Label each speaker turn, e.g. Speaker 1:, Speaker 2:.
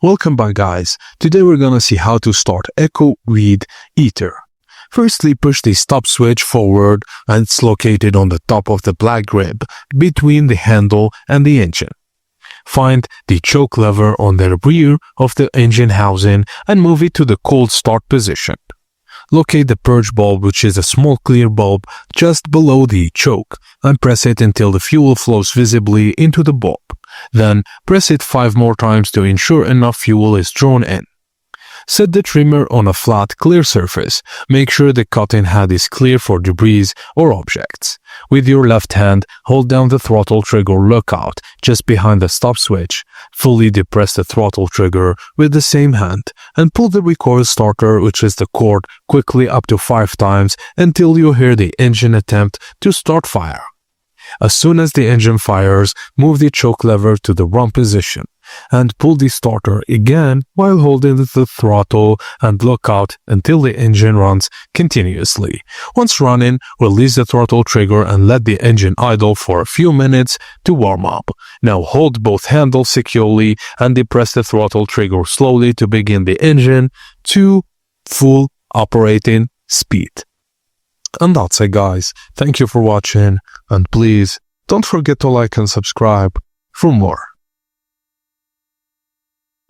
Speaker 1: Welcome back, guys. Today we're gonna see how to start Echo Weed Eater. Firstly, push the stop switch forward and it's located on the top of the black grip between the handle and the engine. Find the choke lever on the rear of the engine housing and move it to the cold start position. Locate the purge bulb, which is a small clear bulb just below the choke, and press it until the fuel flows visibly into the bulb. Then press it 5 more times to ensure enough fuel is drawn in. Set the trimmer on a flat, clear surface. Make sure the cutting head is clear for debris or objects. With your left hand, hold down the throttle trigger lockout just behind the stop switch. Fully depress the throttle trigger with the same hand and pull the recoil starter, which is the cord, quickly up to 5 times until you hear the engine attempt to start fire. As soon as the engine fires, move the choke lever to the run position and pull the starter again while holding the throttle and lockout until the engine runs continuously. Once running, release the throttle trigger and let the engine idle for a few minutes to warm up. Now hold both handles securely and depress the throttle trigger slowly to begin the engine to full operating speed. And that's it, guys. Thank you for watching, and please don't forget to like and subscribe for more.